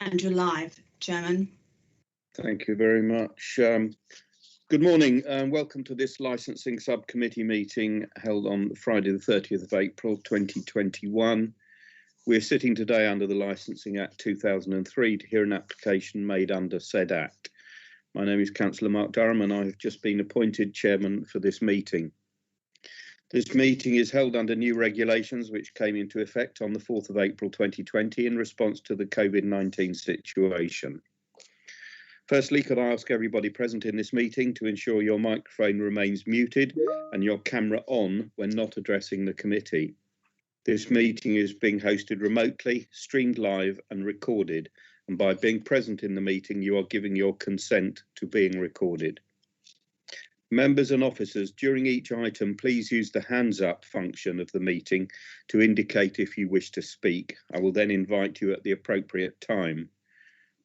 And you're live, Chairman. Thank you very much. Good morning and welcome to this licensing subcommittee meeting held on Friday the 30th of April 2021. We're sitting today under the Licensing Act 2003 to hear an application made under said Act. My name is Councillor Mark Durham and I have just been appointed Chairman for this meeting. This meeting is held under new regulations which came into effect on the 4th of April 2020 in response to the COVID-19 situation. Firstly, could I ask everybody present in this meeting to ensure your microphone remains muted and your camera on when not addressing the committee. This meeting is being hosted remotely, streamed live and recorded, and by being present in the meeting you are giving your consent to being recorded. Members and officers, during each item please use the hands up function of the meeting to indicate if you wish to speak. I will then invite you at the appropriate time.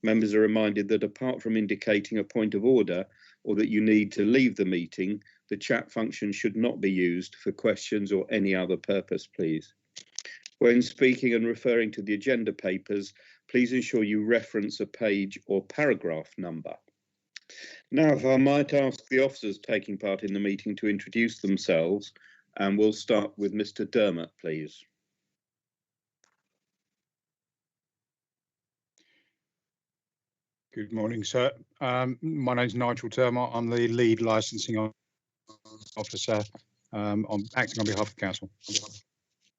Members are reminded that apart from indicating a point of order or that you need to leave the meeting, the chat function should not be used for questions or any other purpose, please. When speaking and referring to the agenda papers, please ensure you reference a page or paragraph number. Now, if I might ask the officers taking part in the meeting to introduce themselves, and we'll start with Mr. Dermot, please. Good morning, sir. My name is Nigel Dermot. I'm the lead licensing officer. I'm acting on behalf of the council.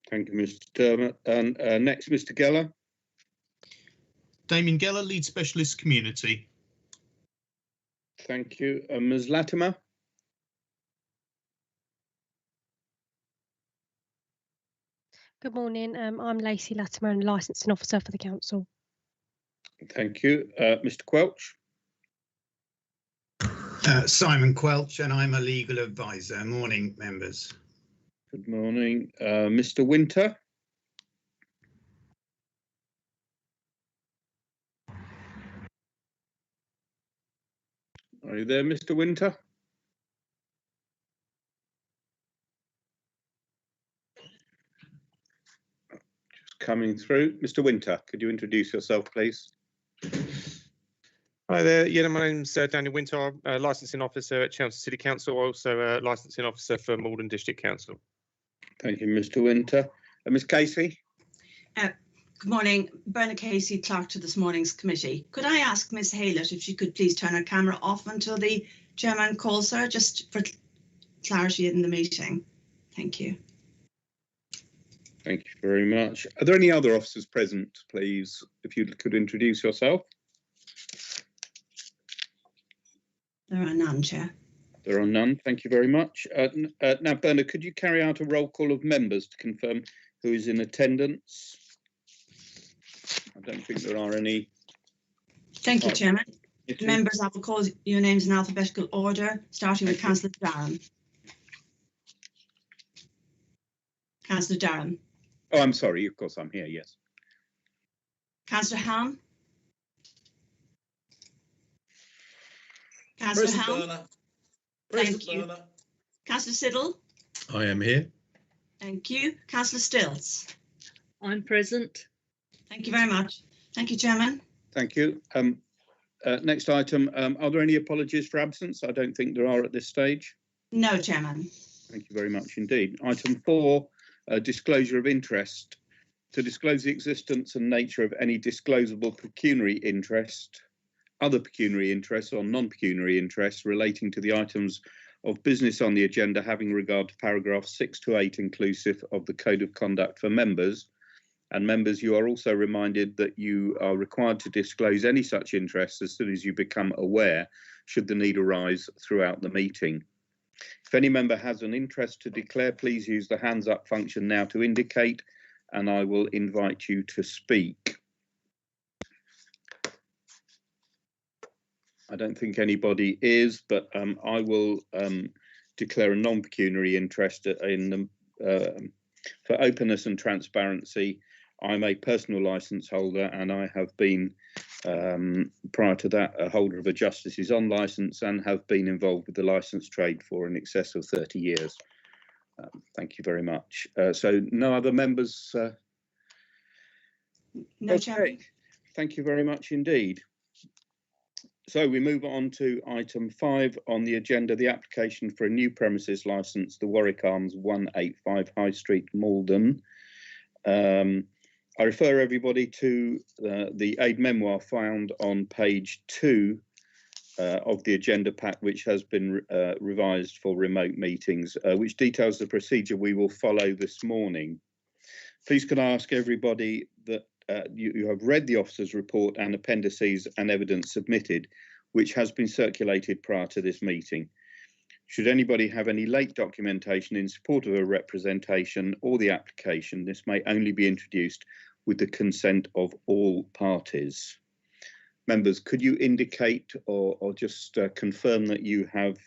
Thank you, Mr. Dermot. And next, Mr. Geller. Damien Geller, lead specialist community. Thank you. Ms. Latimer. Good morning. I'm Lacey Latimer, and licensing officer for the council. Thank you. Mr. Quelch. Simon Quelch, and I'm a legal advisor. Morning, members. Good morning. Mr. Winter. Are you there, Mr. Winter? Just coming through. Mr. Winter, could you introduce yourself, please? Hi there. Yeah, my name's Daniel Winter. I'm a licensing officer at Chelmsford City Council, also a licensing officer for Maldon District Council. Thank you, Mr. Winter. Ms. Casey. Good morning, Bernard Casey, clerk to this morning's committee. Could I ask Ms. Haylett if she could please turn her camera off until the chairman calls her, just for clarity in the meeting? Thank you. Thank you very much. Are there any other officers present, please? If you could introduce yourself. There are none, Chair. There are none. Thank you very much. Now, Bernard, could you carry out a roll call of members to confirm who is in attendance? I don't think there are any. Thank you, Chairman. Members, I will call your names in alphabetical order, starting with Councillor Durham. Councillor Durham. Oh, I'm sorry. Of course, I'm here. Yes. Councillor Ham. Councillor Ham. Thank you. Councillor Siddle. I am here. Thank you. Councillor Stills. I'm present. Thank you very much. Thank you, Chairman. Thank you. Next item, are there any apologies for absence? I don't think there are at this stage. No, Chairman. Thank you very much indeed. Item 4, disclosure of interest. To disclose the existence and nature of any disclosable pecuniary interest, other pecuniary interests or non-pecuniary interests relating to the items of business on the agenda having regard to paragraphs 6 to 8 inclusive of the Code of Conduct for members. And members, you are also reminded that you are required to disclose any such interests as soon as you become aware, should the need arise throughout the meeting. If any member has an interest to declare, please use the hands up function now to indicate, and I will invite you to speak. I don't think anybody is, but I will declare a non-pecuniary interest in for openness and transparency. I'm a personal licence holder and I have been, prior to that, a holder of a Justices On licence and have been involved with the licence trade for in excess of 30 years. Thank you very much. So no other members? No, Okay. Chairman. Thank you very much indeed. So we move on to item 5 on the agenda, the application for a new premises licence, the Warwick Arms 185 High Street, Maldon. I refer everybody to the aid memoir found on page 2 of the agenda pack, which has been revised for remote meetings, which details the procedure we will follow this morning. Please can I ask everybody that you have read the officer's report and appendices and evidence submitted, which has been circulated prior to this meeting. Should anybody have any late documentation in support of a representation or the application, this may only be introduced with the consent of all parties. Members, could you indicate or just confirm that you have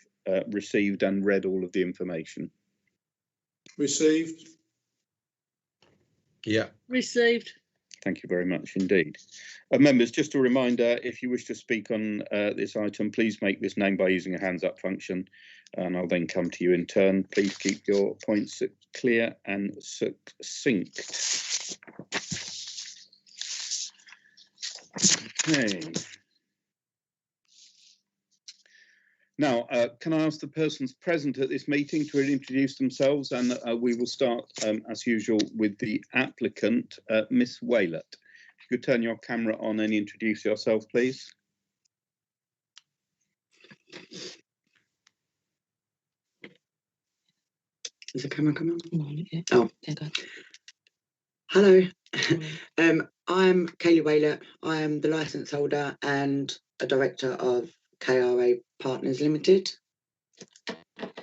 received and read all of the information? Received. Yeah. Received. Thank you very much indeed. Members, just a reminder, if you wish to speak on this item, please make this known by using a hands up function, and I'll then come to you in turn. Please keep your points clear and succinct. Okay. Now, can I ask the persons present at this meeting to introduce themselves, and we will start, as usual, with the applicant, Miss Waylett. If you could turn your camera on and introduce yourself, please. Is the camera coming on? Oh, there you go. Hello, I'm Kaylee Waylett. I am the licence holder and a director of KRA Partners Limited.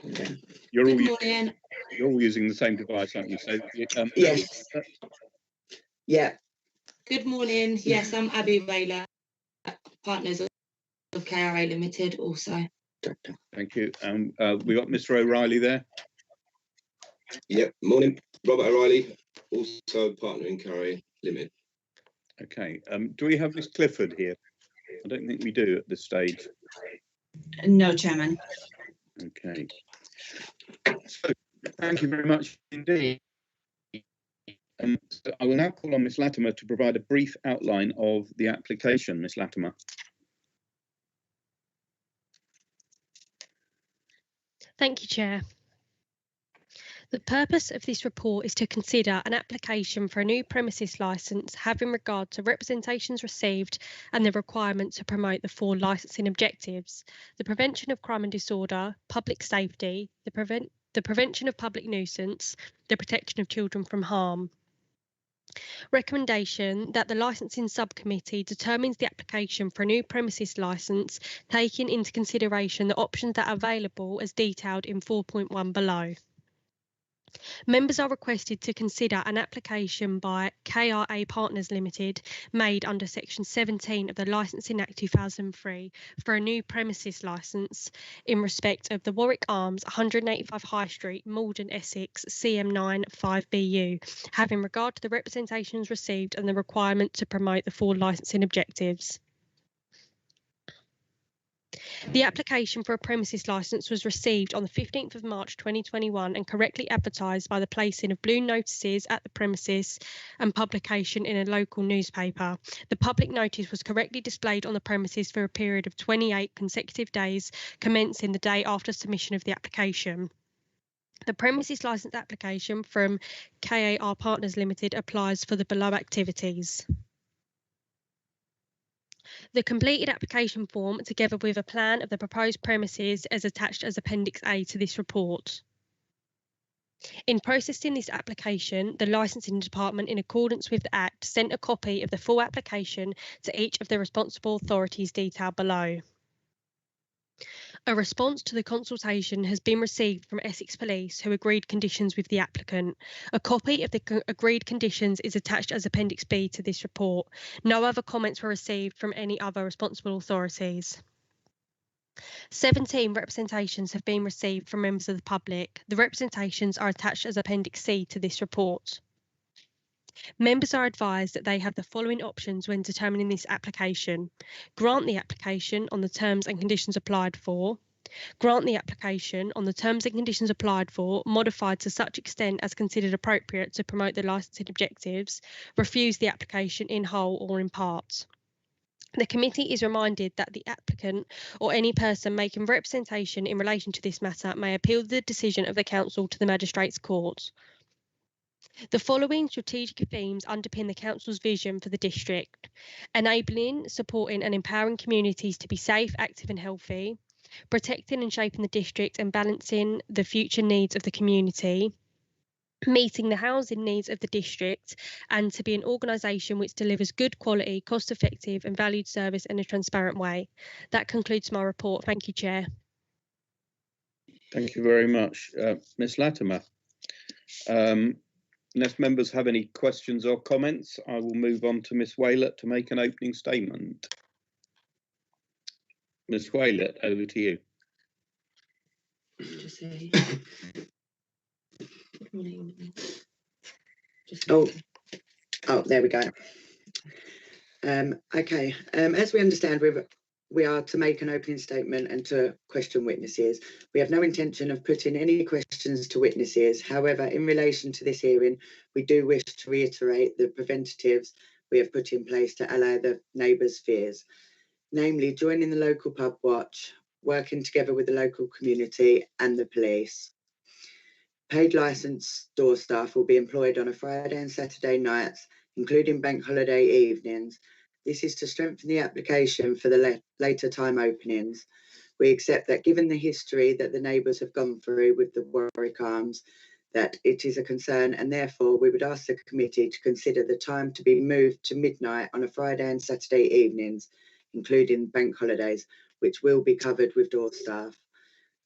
Yeah. You're all using the same device, aren't you? So, yes. Yeah. Good morning. Yes, I'm Abby Waylett, partners of KRA Limited also. Thank you. We got Mr. O'Reilly there. Yep. Morning, Robert O'Reilly, also partner in KRA Limited. Okay. Do we have Miss Clifford here? I don't think we do at this stage. No, Chairman. Okay. So, thank you very much indeed. So I will now call on Miss Latimer to provide a brief outline of the application. Miss Latimer. Thank you, Chair. The purpose of this report is to consider an application for a new premises licence having regard to representations received and the requirement to promote the 4 licensing objectives: the prevention of crime and disorder, public safety, the prevention of public nuisance, the protection of children from harm. Recommendation that the licensing subcommittee determines the application for a new premises licence, taking into consideration the options that are available as detailed in 4.1 below. Members are requested to consider an application by KRA Partners Limited made under Section 17 of the Licensing Act 2003 for a new premises licence in respect of the Warwick Arms 185 High Street, Maldon, Essex, CM9 5BU, having regard to the representations received and the requirement to promote the 4 licensing objectives. The application for a premises licence was received on the 15th of March 2021 and correctly advertised by the placing of blue notices at the premises and publication in a local newspaper. The public notice was correctly displayed on the premises for a period of 28 consecutive days, commencing the day after submission of the application. The premises licence application from KAR Partners Limited applies for the below activities. The completed application form, together with a plan of the proposed premises, is attached as Appendix A to this report. In processing this application, the Licensing Department, in accordance with the Act, sent a copy of the full application to each of the responsible authorities detailed below. A response to the consultation has been received from Essex Police, who agreed conditions with the applicant. A copy of the agreed conditions is attached as Appendix B to this report. No other comments were received from any other responsible authorities. 17 representations have been received from members of the public. The representations are attached as Appendix C to this report. Members are advised that they have the following options when determining this application: grant the application on the terms and conditions applied for, grant the application on the terms and conditions applied for, modified to such extent as considered appropriate to promote the licensing objectives, refuse the application in whole or in part. The committee is reminded that the applicant or any person making representation in relation to this matter may appeal the decision of the council to the magistrates' court. The following strategic themes underpin the council's vision for the district: enabling, supporting and empowering communities to be safe, active and healthy, protecting and shaping the district and balancing the future needs of the community, meeting the housing needs of the district, and to be an organisation which delivers good quality, cost-effective and valued service in a transparent way. That concludes my report. Thank you, Chair. Thank you very much, Ms Latimer. Unless members have any questions or comments, I will move on to Ms Waylett to make an opening statement. Ms Waylett, over to you. Oh, there we go. Okay, as we understand, we are to make an opening statement and to question witnesses. We have no intention of putting any questions to witnesses. However, in relation to this hearing, we do wish to reiterate the preventatives we have put in place to allay the neighbours' fears, namely joining the local pub watch, working together with the local community and the police. Paid licensed door staff will be employed on a Friday and Saturday nights, including bank holiday evenings. This is to strengthen the application for the later time openings. We accept that given the history that the neighbours have gone through with the Warwick Arms, that it is a concern, and therefore we would ask the committee to consider the time to be moved to midnight on a Friday and Saturday evenings, including bank holidays, which will be covered with door staff.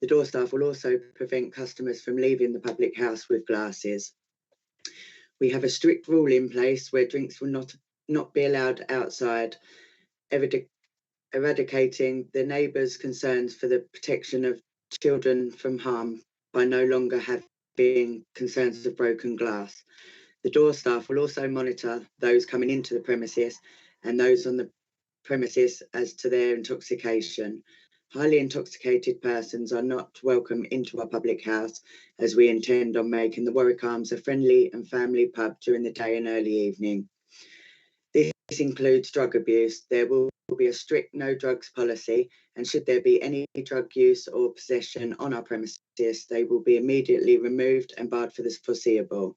The door staff will also prevent customers from leaving the public house with glasses. We have a strict rule in place where drinks will not be allowed outside, eradicating the neighbours' concerns for the protection of children from harm by no longer having concerns of broken glass. The door staff will also monitor those coming into the premises and those on the premises as to their intoxication. Highly intoxicated persons are not welcome into our public house, as we intend on making the Warwick Arms a friendly and family pub during the day and early evening. This includes drug abuse. There will be a strict no drugs policy, and should there be any drug use or possession on our premises, they will be immediately removed and barred for the foreseeable.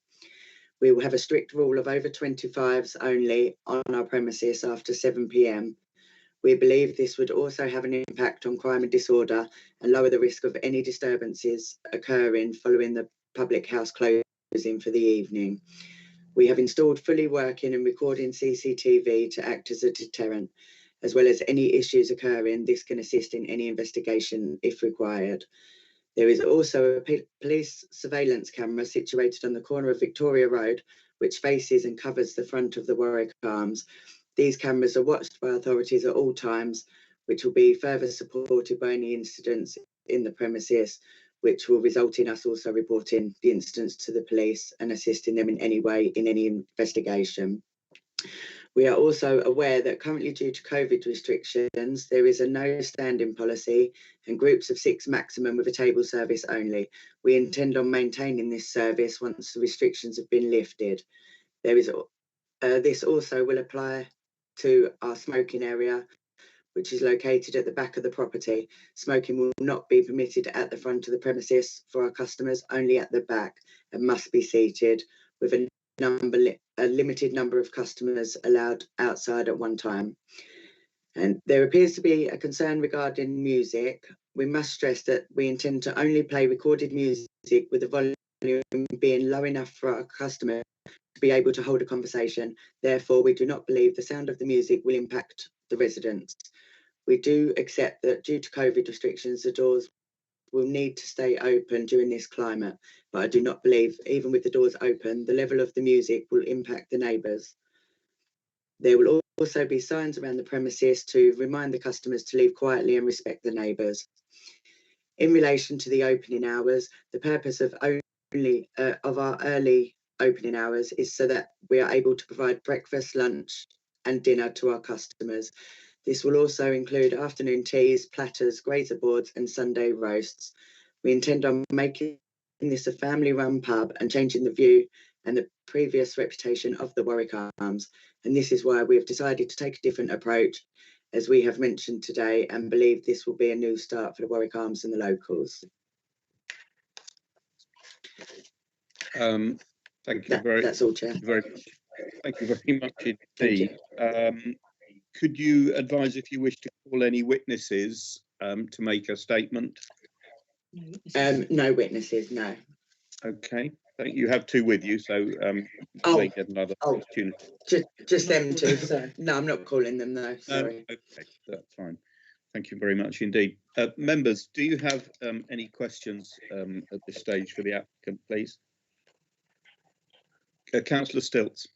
We will have a strict rule of over 25s only on our premises after 7 p.m. We believe this would also have an impact on crime and disorder and lower the risk of any disturbances occurring following the public house closing for the evening. We have installed fully working and recording CCTV to act as a deterrent, as well as any issues occurring. This can assist in any investigation if required. There is also a police surveillance camera situated on the corner of Victoria Road, which faces and covers the front of the Warwick Arms. These cameras are watched by authorities at all times, which will be further supported by any incidents in the premises, which will result in us also reporting the incidents to the police and assisting them in any way in any investigation. We are also aware that currently, due to COVID restrictions, there is a no standing policy and groups of 6 maximum with a table service only. We intend on maintaining this service once the restrictions have been lifted. This also will apply to our smoking area, which is located at the back of the property. Smoking will not be permitted at the front of the premises for our customers, only at the back, and must be seated with a limited number of customers allowed outside at one time. And there appears to be a concern regarding music. We must stress that we intend to only play recorded music with the volume being low enough for our customer to be able to hold a conversation. Therefore, we do not believe the sound of the music will impact the residents. We do accept that due to COVID restrictions, the doors will need to stay open during this climate, but I do not believe, even with the doors open, the level of the music will impact the neighbours. There will also be signs around the premises to remind the customers to leave quietly and respect the neighbours. In relation to the opening hours, the purpose of our early opening hours is so that we are able to provide breakfast, lunch and dinner to our customers. This will also include afternoon teas, platters, grazer boards and Sunday roasts. We intend on making this a family-run pub and changing the view and the previous reputation of the Warwick Arms. And this is why we have decided to take a different approach, as we have mentioned today, and believe this will be a new start for the Warwick Arms and the locals. Thank you that's all, Chair. Thank you very much indeed. Could you advise if you wish to call any witnesses to make a statement? No witnesses, no. Okay, thank you. Have two with you, so they get another opportunity. Just them two. So no, I'm not calling them though. Sorry. Okay, that's fine. Thank you very much indeed. Members, do you have any questions at this stage for the applicant, please? Councillor Stilts.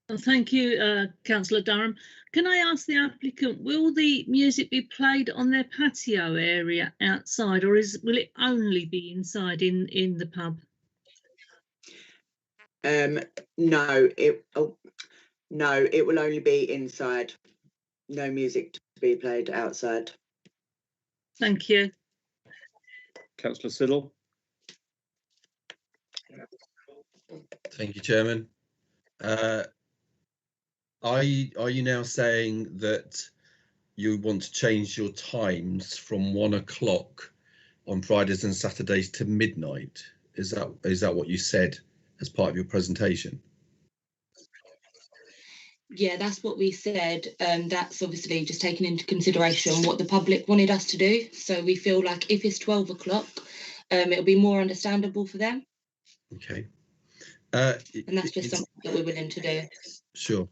Well, thank you, Councillor Durham. Can I ask the applicant, will the music be played on their patio area outside, or will it only be inside in the pub? No, it will only be inside. No music to be played outside. Thank you. Councillor Siddle. Thank you, Chairman. Are you now saying that you want to change your times from 1 o'clock on Fridays and Saturdays to midnight? Is that what you said as part of your presentation? Yeah, that's what we said. That's obviously just taking into consideration what the public wanted us to do. So we feel like if it's 12 o'clock, it'll be more understandable for them. Okay. And that's just something that we're willing to do. Sure.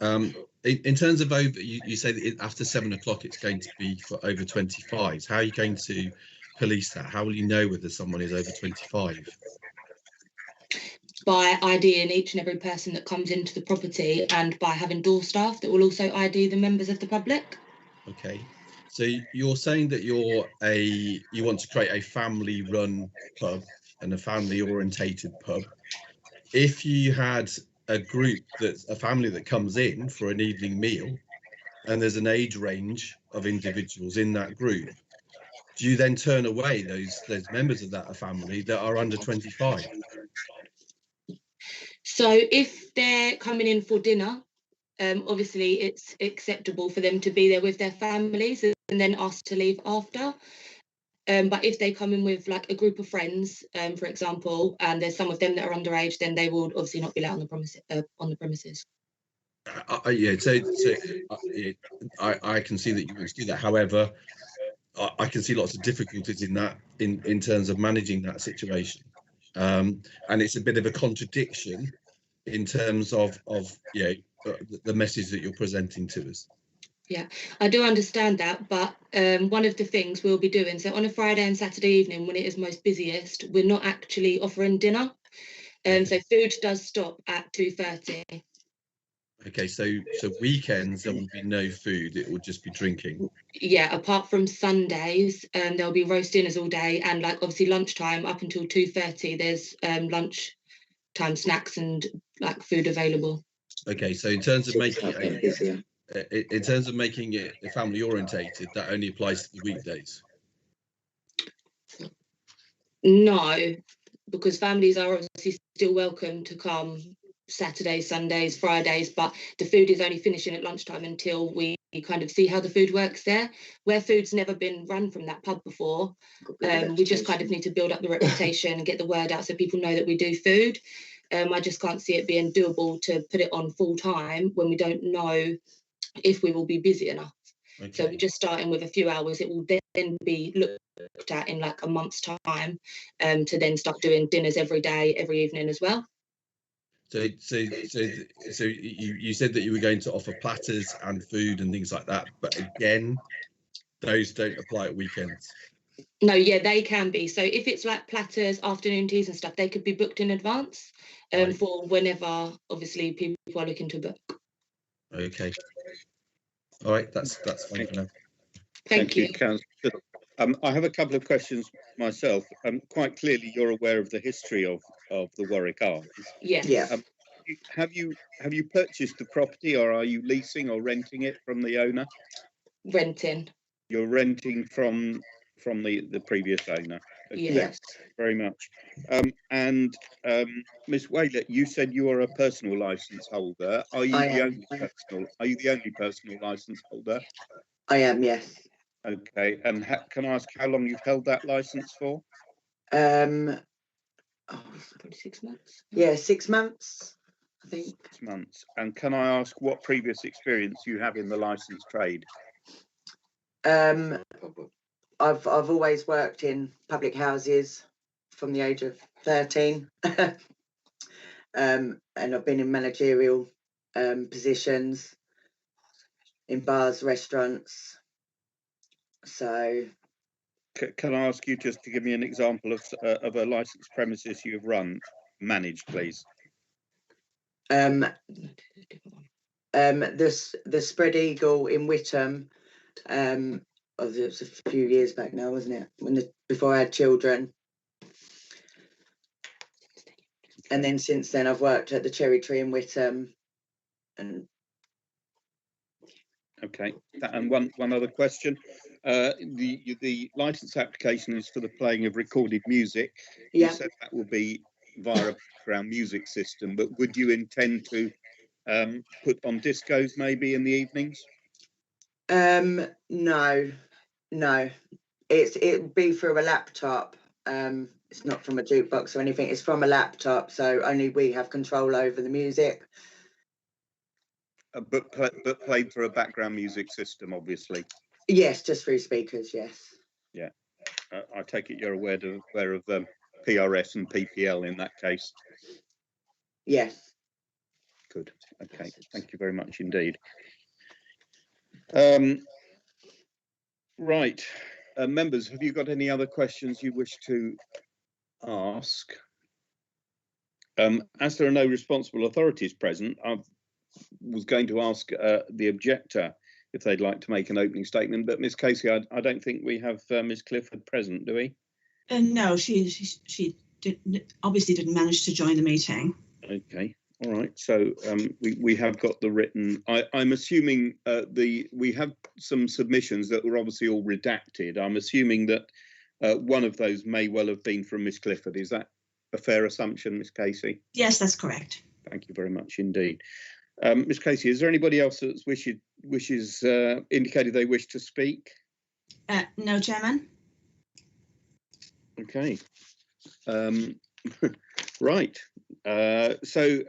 In terms of over, you say that after 7 o'clock it's going to be for over 25s. How are you going to police that? How will you know whether someone is over 25? By IDing each and every person that comes into the property, and by having door staff that will also ID the members of the public. Okay, so you're saying that you want to create a family-run pub and a family-orientated pub. If you had a family that comes in for an evening meal, and there's an age range of individuals in that group, do you then turn away those members of that family that are under 25? So if they're coming in for dinner, obviously it's acceptable for them to be there with their families and then ask to leave after. But if they come in with like a group of friends, for example, and there's some of them that are underage, then they will obviously not be allowed on the premises. Yeah, I can see that you want to do that. However, I can see lots of difficulties in that, in terms of managing that situation, and it's a bit of a contradiction in terms of the message that you're presenting to us. Yeah, I do understand that, but one of the things we'll be doing, so on a Friday and Saturday evening when it is most busiest, we're not actually offering dinner, so food does stop at 2:30. Okay, so weekends there will be no food, it will just be drinking. Yeah, apart from Sundays, there'll be roast dinners all day, and like obviously lunchtime up until 2:30 there's lunch time snacks and like food available. Okay, so in terms of making it family orientated, that only applies to the weekdays? No, because families are obviously still welcome to come Saturdays, Sundays, Fridays, but the food is only finishing at lunchtime until we kind of see how the food works there. Where food's never been run from that pub before, we just kind of need to build up the reputation and get the word out so people know that we do food. I just can't see it being doable to put it on full time when we don't know if we will be busy enough. Okay. So we're just starting with a few hours. It will then be looked at in like a month's time, to then start doing dinners every day, every evening as well. So you said that you were going to offer platters and food and things like that, but again, those don't apply at weekends. No, yeah, they can be. So if it's like platters, afternoon teas and stuff, they could be booked in advance, right, for whenever obviously people are looking to book. Okay. All right, that's fine for now. Thank you. Councillor. I have a couple of questions myself. Quite clearly, you're aware of the history of the Warwick Arms. Yes. Yeah. Have you purchased the property, or are you leasing or renting it from the owner? Renting. You're renting from the previous owner. Okay, Yes. very much. Ms. Whaler, you said you are a personal license holder. Are you I the am. only personal? Are you the only personal license holder? I am, yes. Okay, and can I ask how long you've held that license for? Oh, Probably 6 months. yeah, 6 months, I think. 6 months. And can I ask what previous experience you have in the license trade? I've always worked in public houses from the age of 13. And I've been in managerial positions in bars, restaurants. So Can I ask you just to give me an example of a licensed premises you have managed, please? the Spread Eagle in Witham, it was a few years back now, wasn't it? Before I had children. And then since then I've worked at the Cherry Tree in Witham. And okay, and one other question. The license application is for the playing of recorded music. yeah. You said that will be via a background music system, but would you intend to put on discos maybe in the evenings? No. It'd be through a laptop. It's not from a jukebox or anything. It's from a laptop, so only we have control over the music. But played through a background music system, obviously. Yes, just through speakers. Yes. Yeah, I take it you're aware of PRS and PPL in that case. Yes. Good. Okay. Thank you very much indeed. Right, members, have you got any other questions you wish to ask? As there are no responsible authorities present, I was going to ask the objector if they'd like to make an opening statement, but Ms. Casey, I don't think we have Ms. Clifford present, do we? No, she obviously didn't manage to join the meeting. Okay, all right. So we have got the written. I'm assuming we have some submissions that were obviously all redacted. I'm assuming that one of those may well have been from Ms. Clifford. Is that a fair assumption, Ms. Casey? Yes, that's correct. Thank you very much indeed. Ms. Casey, is there anybody else that wishes indicated they wish to speak? No, Chairman. Okay. Right. So,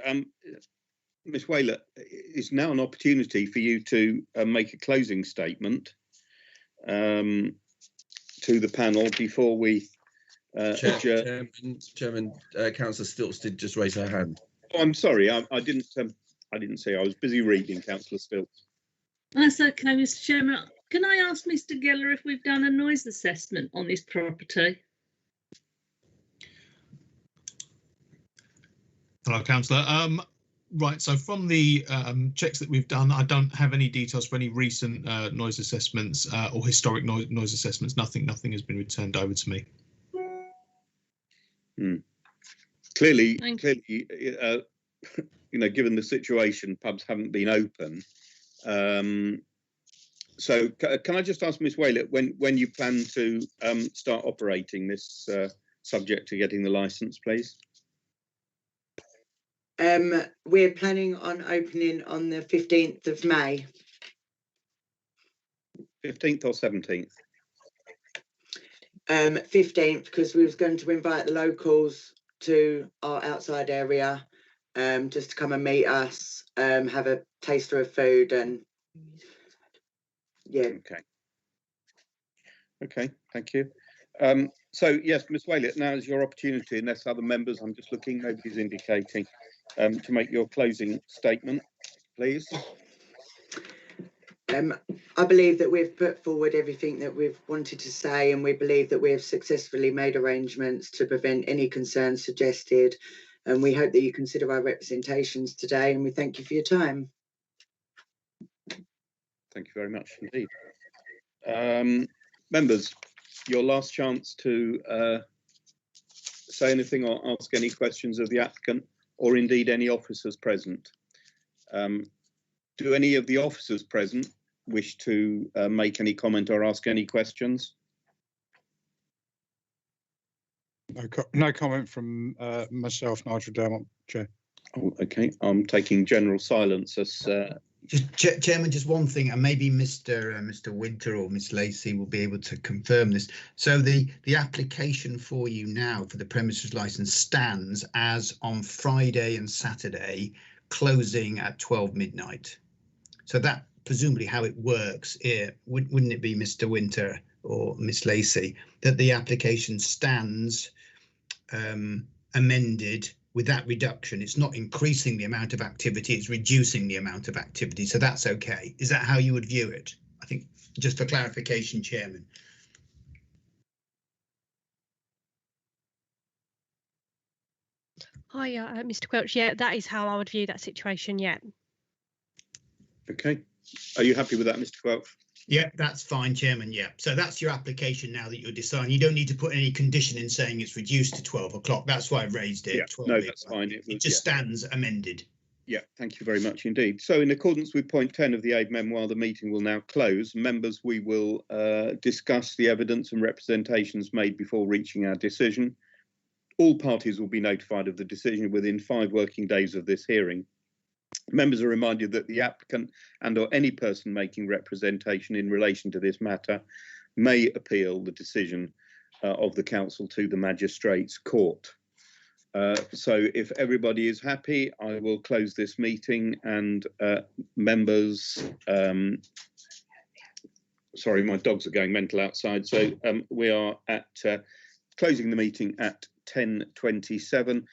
Ms. Whaler, it's now an opportunity for you to make a closing statement to the panel before we. Chairman, Councillor Stilts did just raise her hand. Oh, I'm sorry. I didn't see. I was busy reading, Councillor Stilts. That's okay, Mr. Chairman. Can I ask Mr. Geller if we've done a noise assessment on this property? Hello, Councillor. Right, so from the checks that we've done, I don't have any details for any recent noise assessments or historic noise assessments. Nothing has been returned over to me. Clearly, given the situation, pubs haven't been open. So can I just ask Ms. Whaler when you plan to start operating this subject to getting the licence, please? We're planning on opening on the 15th of May. 15th or 17th? 15th, because we was going to invite the locals to our outside area, just to come and meet us, have a taster of food, and yeah. Okay, thank you. So yes, Ms. Whaler, now is your opportunity, unless other members, I'm just looking, nobody's indicating, to make your closing statement, please. I believe that we've put forward everything that we've wanted to say, and we believe that we have successfully made arrangements to prevent any concerns suggested, and we hope that you consider our representations today, and we thank you for your time. Thank you very much indeed. Members, your last chance to say anything or ask any questions of the applicant, or indeed any officers present. Do any of the officers present wish to make any comment or ask any questions? No comment from myself, Nigel Dermot, Chair. Oh, okay, I'm taking general silence as. Just Chairman, just one thing, and maybe Mr. Winter or Miss Lacey will be able to confirm this. So the application for you now for the premises license stands as on Friday and Saturday, closing at 12 midnight. So that presumably how it works here, wouldn't it be, Mr. Winter or Miss Lacey, that the application stands amended with that reduction? It's not increasing the amount of activity, it's reducing the amount of activity. So that's okay. Is that how you would view it? I think just for clarification, Chairman. Hi, Mr. Quelch. Yeah, that is how I would view that situation. Yeah. Okay. Are you happy with that, Mr. Quelch? Yeah, that's fine, Chairman. Yeah. So that's your application now that you're deciding. You don't need to put any condition in saying it's reduced to 12 o'clock. That's why I've raised it. Yeah, no, that's fine. It just stands amended. Yeah, thank you very much indeed. So in accordance with point 10 of the aid memoir, the meeting will now close. Members, we will discuss the evidence and representations made before reaching our decision. All parties will be notified of the decision within 5 working days of this hearing. Members are reminded that the applicant and or any person making representation in relation to this matter may appeal the decision of the council to the Magistrates' Court. So if everybody is happy, I will close this meeting, and members, sorry, my dogs are going mental outside. So we are at closing the meeting at 10:27.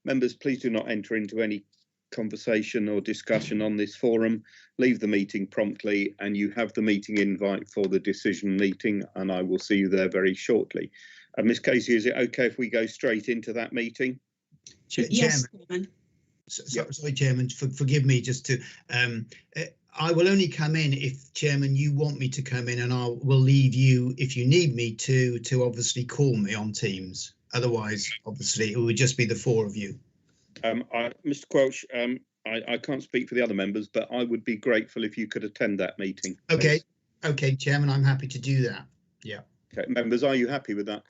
Members, please do not enter into any conversation or discussion on this forum. Leave the meeting promptly, and you have the meeting invite for the decision meeting, and I will see you there very shortly. Miss Casey, is it okay if we go straight into that meeting? Yes, Chairman. Sorry, Chairman, forgive me, just to I will only come in if, Chairman, you want me to come in, and I will leave you, if you need me to obviously call me on Teams. Otherwise, obviously, it would just be the 4 of you. Mr. Quelch, I can't speak for the other members, but I would be grateful if you could attend that meeting. Okay, okay, Chairman, I'm happy to do that. Yeah. Okay, members, are you happy with that?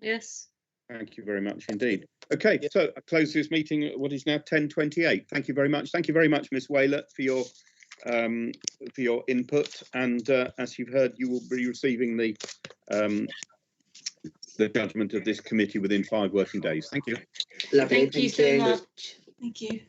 Yes. Thank you very much indeed. Okay, so I close this meeting at what is now 10:28. Thank you very much. Thank you very much, Miss Whaler, for your input. And as you've heard, you will be receiving the judgment of this committee within 5 working days. Thank you. Lovely. Thank you so much. Thank you.